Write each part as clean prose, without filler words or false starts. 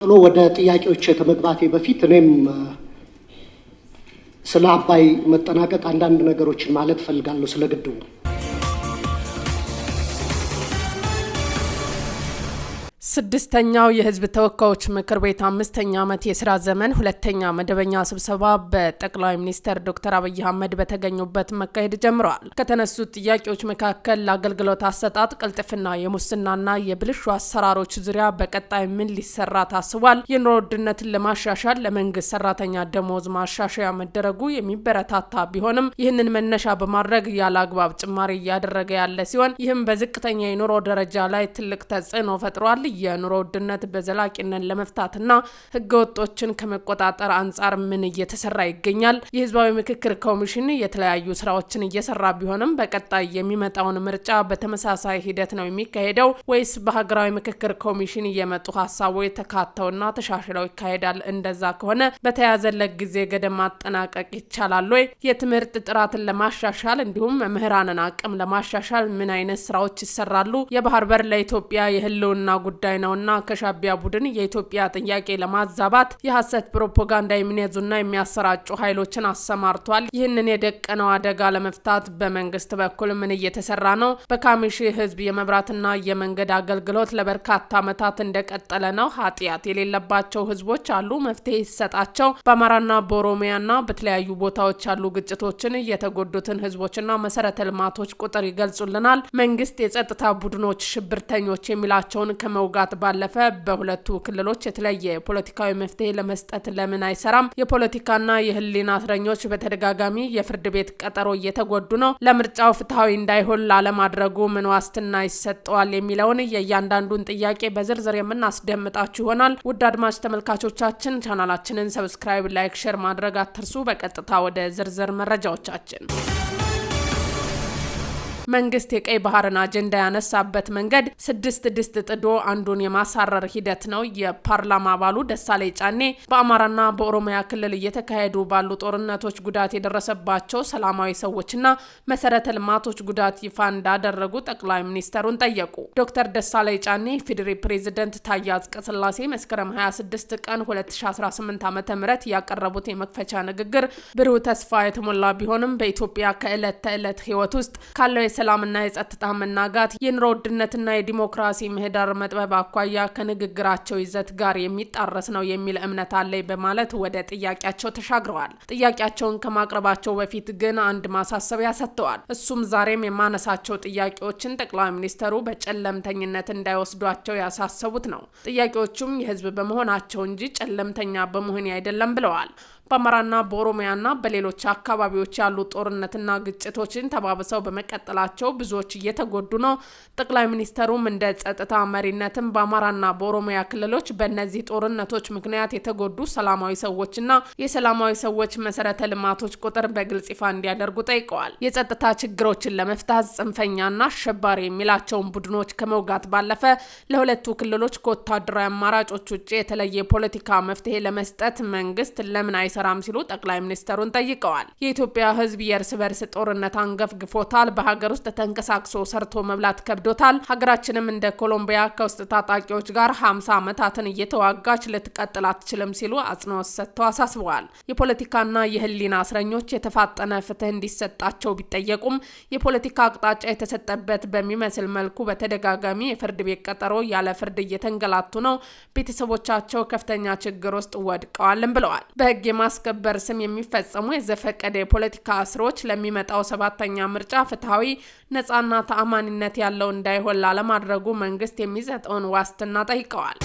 ወደ ጥያቄዎች ከመግባቴ በፊት እኔም ስለ አባይ መጠናቀቅ አንዳንድ ነገሮችን ማለት ፈልጋለሁ ስለ ግድቡ። ስድስተኛው የህዝብ ተወካዮች ምክር ቤት አምስተኛ ዓመት የሥራ ዘመን ሁለተኛ መደበኛ ስብሰባ በጠቅላይ ሚኒስትር ዶክተር አብይ አህመድ በተገኙበት መካሄድ ጀምረዋል። ከተነሱት ጥያቄዎች መካከል ለአገልግሎት አሰጣጥ ቅልጥፍና፣ የሙስናና የብልሹ አሰራሮች ዙሪያ በቀጣይ ምን ሊሰራ ታስቧል? የኑሮ ውድነትን ለማሻሻል ለመንግስት ሰራተኛ ደሞዝ ማሻሻያ መደረጉ የሚበረታታ ቢሆንም ይህንን መነሻ በማድረግ ያለ አግባብ ጭማሪ እያደረገ ያለ ሲሆን ይህም በዝቅተኛ የኑሮ ደረጃ ላይ ትልቅ ተጽዕኖ ፈጥሯል። የኑሮ ውድነት በዘላቂነት ለመፍታትና ህገወጦችን ከመቆጣጠር አንጻር ምን እየተሰራ ይገኛል? የህዝባዊ ምክክር ኮሚሽን የተለያዩ ስራዎችን እየሰራ ቢሆንም በቀጣይ የሚመጣውን ምርጫ በተመሳሳይ ሂደት ነው የሚካሄደው ወይስ በሀገራዊ ምክክር ኮሚሽን የመጡ ሀሳቦች ተካተውና ተሻሽለው ይካሄዳል? እንደዛ ከሆነ በተያዘለት ጊዜ ገደማ ማጠናቀቅ ይቻላል ወይ? የትምህርት ጥራትን ለማሻሻል እንዲሁም መምህራንን አቅም ለማሻሻል ምን አይነት ስራዎች ይሰራሉ? የባህር በር ለኢትዮጵያ የህልውና ጉዳይ ነውና ከሻቢያ ቡድን የኢትዮጵያ ጥያቄ ለማዛባት የሐሰት ፕሮፓጋንዳ የሚነዙና የሚያሰራጩ ኃይሎችን አሰማርቷል። ይህንን የደቀነው አደጋ ለመፍታት በመንግስት በኩል ምን እየተሰራ ነው? በካሚሽ ህዝብ የመብራትና የመንገድ አገልግሎት ለበርካታ ዓመታት እንደቀጠለ ነው። ኃጢአት የሌለባቸው ህዝቦች አሉ፣ መፍትሄ ይሰጣቸው። በአማራና በኦሮሚያና በተለያዩ ቦታዎች ያሉ ግጭቶችን የተጎዱትን ህዝቦችና መሰረተ ልማቶች ቁጥር ይገልጹልናል። መንግስት የጸጥታ ቡድኖች ሽብርተኞች የሚላቸውን ከመውጋት ባለፈ በሁለቱ ክልሎች የተለየ ፖለቲካዊ መፍትሄ ለመስጠት ለምን አይሰራም? የፖለቲካና የህሊና እስረኞች በተደጋጋሚ የፍርድ ቤት ቀጠሮ እየተጎዱ ነው። ለምርጫው ፍትሐዊ እንዳይሆን ላለማድረጉ ምን ዋስትና ይሰጠዋል? የሚለውን የእያንዳንዱን ጥያቄ በዝርዝር የምናስደምጣችሁ ይሆናል። ውድ አድማጭ ተመልካቾቻችን ቻናላችንን ሰብስክራይብ፣ ላይክ፣ ሼር ማድረግ አትርሱ። በቀጥታ ወደ ዝርዝር መረጃዎቻችን። መንግስት የቀይ ባህርን አጀንዳ ያነሳበት መንገድ ስድስት ድስት ጥዶ አንዱን የማሳረር ሂደት ነው። የፓርላማ አባሉ ደሳለኝ ጫኔ በአማራና በኦሮሚያ ክልል እየተካሄዱ ባሉ ጦርነቶች ጉዳት የደረሰባቸው ሰላማዊ ሰዎችና መሰረተ ልማቶች ጉዳት ይፋ እንዳደረጉ ጠቅላይ ሚኒስትሩን ጠየቁ። ዶክተር ደሳለኝ ጫኔ ፌዴራል ፕሬዝዳንት ታዬ አጽቀሥላሴ መስከረም 26 ቀን 2018 ዓ.ም ያቀረቡት የመክፈቻ ንግግር ብሩህ ተስፋ የተሞላ ቢሆንም በኢትዮጵያ ከዕለት ተዕለት ህይወት ውስጥ ካለው ሰላምና የጸጥታ መናጋት፣ የኑሮ ውድነትና የዲሞክራሲ ምህዳር መጥበብ አኳያ ከንግግራቸው ይዘት ጋር የሚጣረስ ነው የሚል እምነት አለኝ በማለት ወደ ጥያቄያቸው ተሻግረዋል። ጥያቄያቸውን ከማቅረባቸው በፊት ግን አንድ ማሳሰቢያ ሰጥተዋል። እሱም ዛሬም የማነሳቸው ጥያቄዎችን ጠቅላይ ሚኒስትሩ በጨለምተኝነት እንዳይወስዷቸው ያሳሰቡት ነው። ጥያቄዎቹም የህዝብ በመሆናቸው እንጂ ጨለምተኛ በመሆን አይደለም ብለዋል። በአማራና በኦሮሚያና በሌሎች አካባቢዎች ያሉ ጦርነትና ግጭቶችን ተባብሰው በመቀጠላቸው ብዙዎች እየተጎዱ ነው። ጠቅላይ ሚኒስትሩም እንደ ጸጥታ መሪነትም በአማራና በኦሮሚያ ክልሎች በእነዚህ ጦርነቶች ምክንያት የተጎዱ ሰላማዊ ሰዎችና የሰላማዊ ሰዎች መሰረተ ልማቶች ቁጥር በግልጽ ይፋ እንዲያደርጉ ጠይቀዋል። የጸጥታ ችግሮችን ለመፍታት ጽንፈኛና አሸባሪ የሚላቸውን ቡድኖች ከመውጋት ባለፈ ለሁለቱ ክልሎች ከወታደራዊ አማራጮች ውጭ የተለየ ፖለቲካ መፍትሄ ለመስጠት መንግስት ለምን አይሰራም ሲሉ ጠቅላይ ሚኒስትሩን ጠይቀዋል። የኢትዮጵያ ህዝብ የእርስ በርስ ጦርነት አንገፍግፎታል። በሀገር ውስጥ ተንቀሳቅሶ ሰርቶ መብላት ከብዶታል። ሀገራችንም እንደ ኮሎምቢያ ከውስጥ ታጣቂዎች ጋር 50 ዓመታትን እየተዋጋች ልትቀጥል አትችልም ሲሉ አጽንኦት ሰጥተው አሳስበዋል። የፖለቲካና የህሊና እስረኞች የተፋጠነ ፍትህ እንዲሰጣቸው ቢጠየቁም የፖለቲካ አቅጣጫ የተሰጠበት በሚመስል መልኩ በተደጋጋሚ የፍርድ ቤት ቀጠሮ ያለ ፍርድ እየተንገላቱ ነው። ቤተሰቦቻቸው ከፍተኛ ችግር ውስጥ ወድቀዋልም ብለዋል። በህግ ማስከበር ስም የሚፈጸሙ የዘፈቀደ የፖለቲካ እስሮች ለሚመጣው 7ኛ ምርጫ ፍትሃዊ፣ ነጻና ተአማኒነት ያለው እንዳይሆን ላለማድረጉ መንግስት የሚሰጠውን ዋስትና ጠይቀዋል።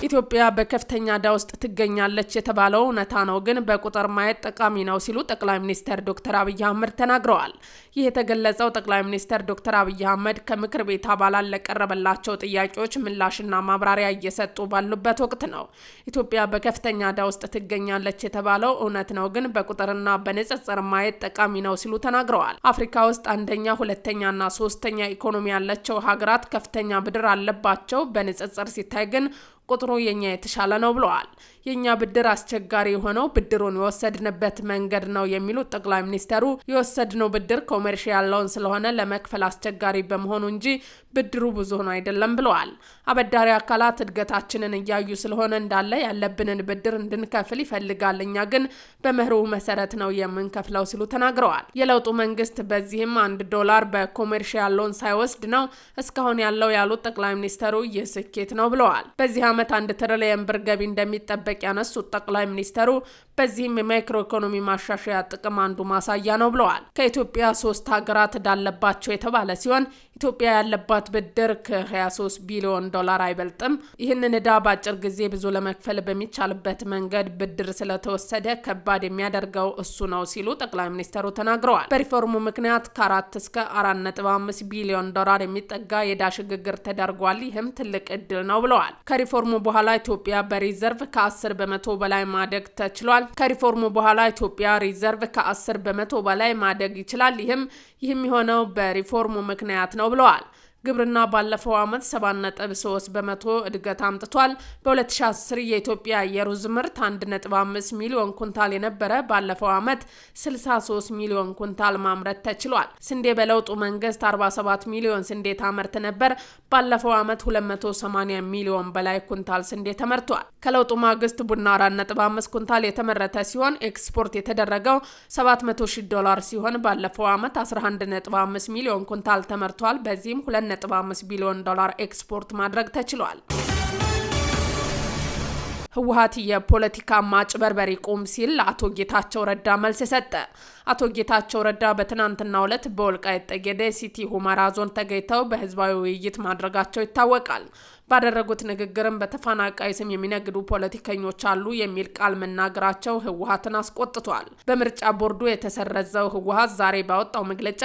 ኢትዮጵያ በከፍተኛ ዕዳ ውስጥ ትገኛለች የተባለው እውነታ ነው፣ ግን በቁጥር ማየት ጠቃሚ ነው ሲሉ ጠቅላይ ሚኒስትር ዶክተር አብይ አህመድ ተናግረዋል። ይህ የተገለጸው ጠቅላይ ሚኒስትር ዶክተር አብይ አህመድ ከምክር ቤት አባላት ለቀረበላቸው ጥያቄዎች ምላሽና ማብራሪያ እየሰጡ ባሉበት ወቅት ነው። ኢትዮጵያ በከፍተኛ ዕዳ ውስጥ ትገኛለች የተባለው እውነት ነው፣ ግን በቁጥርና በንጽጽር ማየት ጠቃሚ ነው ሲሉ ተናግረዋል። አፍሪካ ውስጥ አንደኛ፣ ሁለተኛና ሶስተኛ ኢኮኖሚ ያላቸው ሀገራት ከፍተኛ ብድር አለባቸው። በንጽጽር ሲታይ ግን ቁጥሩ የኛ የተሻለ ነው ብለዋል። የኛ ብድር አስቸጋሪ የሆነው ብድሩን የወሰድንበት መንገድ ነው የሚሉት ጠቅላይ ሚኒስተሩ የወሰድነው ብድር ኮሜርሻል ሎን ስለሆነ ለመክፈል አስቸጋሪ በመሆኑ እንጂ ብድሩ ብዙ ሆኖ አይደለም ብለዋል። አበዳሪ አካላት እድገታችንን እያዩ ስለሆነ እንዳለ ያለብንን ብድር እንድንከፍል ይፈልጋል። እኛ ግን በመርሁ መሰረት ነው የምንከፍለው ሲሉ ተናግረዋል። የለውጡ መንግስት በዚህም $1 በኮሜርሻል ሎን ሳይወስድ ነው እስካሁን ያለው ያሉት ጠቅላይ ሚኒስተሩ ይህ ስኬት ነው ብለዋል። በዚህ ዓመት 1 ትሪሊየን ብር ገቢ እንደሚጠበቅ ያነሱት ጠቅላይ ሚኒስተሩ በዚህም የማይክሮ ኢኮኖሚ ማሻሻያ ጥቅም አንዱ ማሳያ ነው ብለዋል። ከኢትዮጵያ 3 ሀገራት እንዳለባቸው የተባለ ሲሆን ኢትዮጵያ ያለባት ብድር ከ$23 ቢሊዮን አይበልጥም። ይህንን ዕዳ በአጭር ጊዜ ብዙ ለመክፈል በሚቻልበት መንገድ ብድር ስለተወሰደ ከባድ የሚያደርገው እሱ ነው ሲሉ ጠቅላይ ሚኒስተሩ ተናግረዋል። በሪፎርሙ ምክንያት ከ4 እስከ $4.5 ቢሊዮን የሚጠጋ የዕዳ ሽግግር ተደርጓል። ይህም ትልቅ እድል ነው ብለዋል። ከሪፎርሙ በኋላ ኢትዮጵያ በሪዘርቭ ከ10 በመቶ በላይ ማደግ ተችሏል። ከሪፎርሙ በኋላ ኢትዮጵያ ሪዘርቭ ከ10 በመቶ በላይ ማደግ ይችላል። ይህም የሆነው በሪፎርሙ ምክንያት ነው ብለዋል። ግብርና ባለፈው ዓመት 7.3 በመቶ እድገት አምጥቷል። በ2010 የኢትዮጵያ የሩዝ ምርት 1.5 ሚሊዮን ኩንታል የነበረ ባለፈው ዓመት 63 ሚሊዮን ኩንታል ማምረት ተችሏል። ስንዴ በለውጡ መንግስት 47 ሚሊዮን ስንዴ ታመርት ነበር። ባለፈው ዓመት 280 ሚሊዮን በላይ ኩንታል ስንዴ ተመርቷል። ከለውጡ ማግስት ቡና 4.5 ኩንታል የተመረተ ሲሆን ኤክስፖርት የተደረገው $700,000 ሲሆን ባለፈው ዓመት 11.5 ሚሊዮን ኩንታል ተመርቷል። በዚህም $2.5 ቢሊዮን ኤክስፖርት ማድረግ ተችሏል። ህወሓት የፖለቲካ ማጭበርበር ይቁም ሲል ለአቶ ጌታቸው ረዳ መልስ ሰጠ። አቶ ጌታቸው ረዳ በትናንትናው ዕለት በወልቃይት ጠገዴ ሲቲ ሁመራ ዞን ተገኝተው በህዝባዊ ውይይት ማድረጋቸው ይታወቃል። ባደረጉት ንግግርም በተፈናቃይ ስም የሚነግዱ ፖለቲከኞች አሉ የሚል ቃል መናገራቸው ህወሓትን አስቆጥቷል። በምርጫ ቦርዱ የተሰረዘው ህወሓት ዛሬ ባወጣው መግለጫ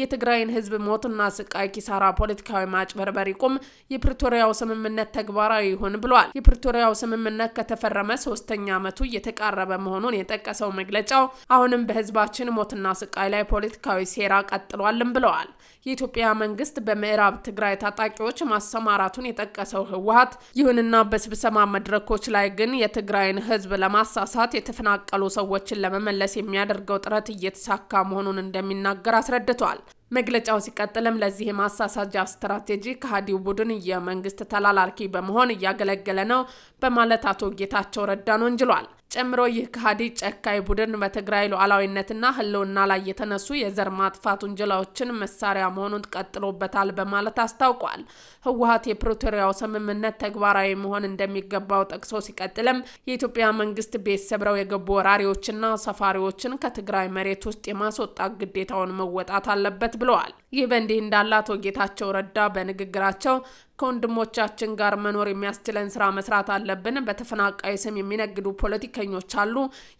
የትግራይን ህዝብ ሞትና ስቃይ፣ ኪሳራ፣ ፖለቲካዊ ማጭበርበር ይቁም፣ የፕሪቶሪያው ስምምነት ተግባራዊ ይሁን ብሏል። የፕሪቶሪያው ስምምነት ከተፈረመ 3ኛ ዓመቱ እየተቃረበ መሆኑን የጠቀሰው መግለጫው አሁንም በህዝባችን ሞትና ስቃይ ላይ ፖለቲካዊ ሴራ ቀጥሏልም ብለዋል። የኢትዮጵያ መንግስት በምዕራብ ትግራይ ታጣቂዎች ማሰማራቱን የጠቀሰው ህወሓት ይሁንና በስብሰባ መድረኮች ላይ ግን የትግራይን ህዝብ ለማሳሳት የተፈናቀሉ ሰዎችን ለመመለስ የሚያደርገው ጥረት እየተሳካ መሆኑን እንደሚናገር አስረድቷል። መግለጫው ሲቀጥልም ለዚህ ማሳሳጃ ስትራቴጂ ከሃዲው ቡድን የመንግስት ተላላኪ በመሆን እያገለገለ ነው በማለት አቶ ጌታቸው ረዳን ወንጅሏል። ጨምሮ ይህ ከሃዲ ጨካይ ቡድን በትግራይ ሉዓላዊነትና ህልውና ላይ የተነሱ የዘር ማጥፋት ወንጀላዎችን መሳሪያ መሆኑን ቀጥሎበታል በማለት አስታውቋል። ህወሓት የፕሪቶሪያው ስምምነት ተግባራዊ መሆን እንደሚገባው ጠቅሶ ሲቀጥልም የኢትዮጵያ መንግስት ቤት ሰብረው የገቡ ወራሪዎችና ሰፋሪዎችን ከትግራይ መሬት ውስጥ የማስወጣት ግዴታውን መወጣት አለበት ብለዋል። ይህ በእንዲህ እንዳለ አቶ ጌታቸው ረዳ በንግግራቸው ከወንድሞቻችን ጋር መኖር የሚያስችለን ስራ መስራት አለብን። በተፈናቃይ ስም የሚነግዱ ፖለቲከኞች አሉ።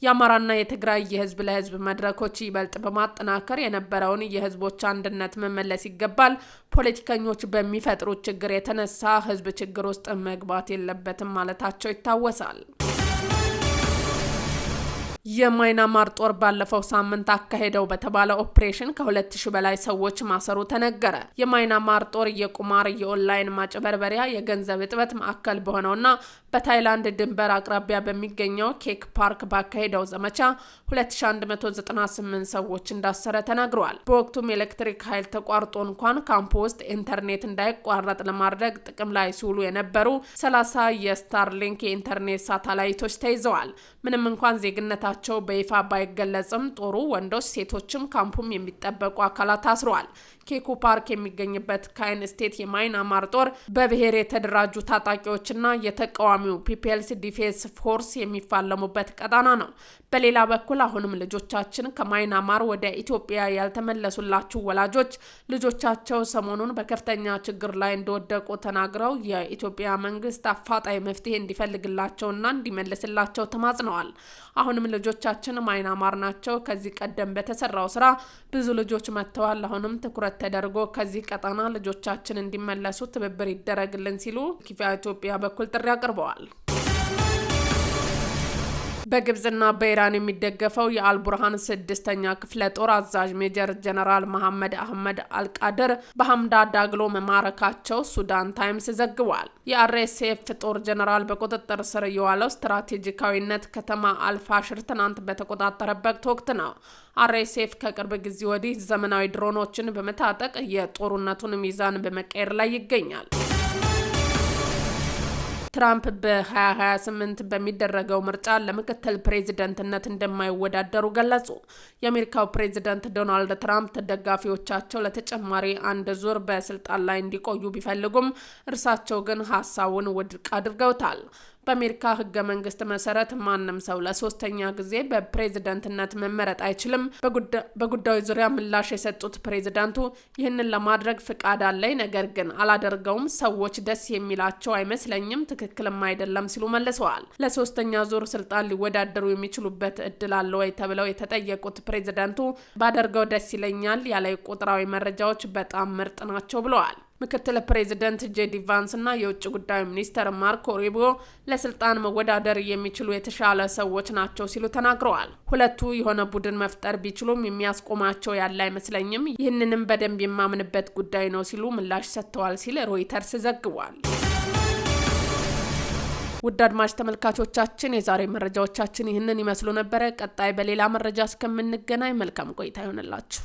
የአማራና የትግራይ የህዝብ ለህዝብ መድረኮች ይበልጥ በማጠናከር የነበረውን የህዝቦች አንድነት መመለስ ይገባል። ፖለቲከኞች በሚፈጥሩት ችግር የተነሳ ህዝብ ችግር ውስጥ መግባት የለበትም ማለታቸው ይታወሳል። የማይናማር ጦር ባለፈው ሳምንት አካሄደው በተባለ ኦፕሬሽን ከ2000 በላይ ሰዎች ማሰሩ ተነገረ። የማይናማር ጦር የቁማር የኦንላይን ማጭበርበሪያ የገንዘብ እጥበት ማዕከል በሆነውና በታይላንድ ድንበር አቅራቢያ በሚገኘው ኬክ ፓርክ ባካሄደው ዘመቻ 2198 ሰዎች እንዳሰረ ተናግረዋል። በወቅቱም ኤሌክትሪክ ኃይል ተቋርጦ እንኳን ካምፕ ውስጥ ኢንተርኔት እንዳይቋረጥ ለማድረግ ጥቅም ላይ ሲውሉ የነበሩ 30 የስታርሊንክ የኢንተርኔት ሳተላይቶች ተይዘዋል። ምንም እንኳን ዜግነታቸው በይፋ ባይገለጽም ጦሩ ወንዶች፣ ሴቶችም ካምፑም የሚጠበቁ አካላት ታስረዋል። ኬኩ ፓርክ የሚገኝበት ካይን ስቴት የማይናማር ጦር በብሔር የተደራጁ ታጣቂዎችና የተቃዋሚው ፒፕልስ ዲፌንስ ፎርስ የሚፋለሙበት ቀጣና ነው። በሌላ በኩል አሁንም ልጆቻችን ከማይናማር ወደ ኢትዮጵያ ያልተመለሱላችሁ ወላጆች ልጆቻቸው ሰሞኑን በከፍተኛ ችግር ላይ እንደወደቁ ተናግረው የኢትዮጵያ መንግስት አፋጣኝ መፍትሄ እንዲፈልግላቸውና እንዲመልስላቸው ተማጽነዋል። አሁንም ልጆቻችን ማይናማር ናቸው። ከዚህ ቀደም በተሰራው ስራ ብዙ ልጆች መጥተዋል። አሁንም ትኩረት ተደርጎ ከዚህ ቀጣና ልጆቻችን እንዲመለሱ ትብብር ይደረግልን ሲሉ ኢትዮጵያ በኩል ጥሪ አቅርበዋል። በግብጽና በኢራን የሚደገፈው የአልቡርሃን 6ኛ ክፍለ ጦር አዛዥ ሜጀር ጀነራል መሐመድ አህመድ አልቃድር በሐምዳን ዳግሎ መማረካቸው ሱዳን ታይምስ ዘግቧል። የአርኤስኤፍ ጦር ጀነራል በቁጥጥር ስር የዋለው ስትራቴጂካዊነት ከተማ አልፋሽር ትናንት በተቆጣጠረበት ወቅት ነው። አርኤስኤፍ ከቅርብ ጊዜ ወዲህ ዘመናዊ ድሮኖችን በመታጠቅ የጦርነቱን ሚዛን በመቀየር ላይ ይገኛል። ትራምፕ በ2028 በሚደረገው ምርጫ ለምክትል ፕሬዝዳንትነት እንደማይወዳደሩ ገለጹ። የአሜሪካው ፕሬዝዳንት ዶናልድ ትራምፕ ደጋፊዎቻቸው ለተጨማሪ አንድ ዙር በስልጣን ላይ እንዲቆዩ ቢፈልጉም እርሳቸው ግን ሀሳቡን ውድቅ አድርገውታል። በአሜሪካ ሕገ መንግስት መሰረት ማንም ሰው ለሶስተኛ ጊዜ በፕሬዝዳንትነት መመረጥ አይችልም። በጉዳዩ ዙሪያ ምላሽ የሰጡት ፕሬዝዳንቱ ይህንን ለማድረግ ፍቃድ አለኝ፣ ነገር ግን አላደርገውም፣ ሰዎች ደስ የሚላቸው አይመስለኝም፣ ትክክልም አይደለም ሲሉ መልሰዋል። ለሶስተኛ ዙር ስልጣን ሊወዳደሩ የሚችሉበት እድል አለ ወይ ተብለው የተጠየቁት ፕሬዝዳንቱ ባደርገው ደስ ይለኛል፣ ያለ ቁጥራዊ መረጃዎች በጣም ምርጥ ናቸው ብለዋል። ምክትል ፕሬዝዳንት ጄዲ ቫንስ እና የውጭ ጉዳይ ሚኒስተር ማርኮ ሩቢዮ ለስልጣን መወዳደር የሚችሉ የተሻለ ሰዎች ናቸው ሲሉ ተናግረዋል። ሁለቱ የሆነ ቡድን መፍጠር ቢችሉም የሚያስቆማቸው ያለ አይመስለኝም፣ ይህንንም በደንብ የማምንበት ጉዳይ ነው ሲሉ ምላሽ ሰጥተዋል ሲል ሮይተርስ ዘግቧል። ውድ አድማጭ ተመልካቾቻችን የዛሬ መረጃዎቻችን ይህንን ይመስሉ ነበረ። ቀጣይ በሌላ መረጃ እስከምንገናኝ መልካም ቆይታ ይሆንላችሁ።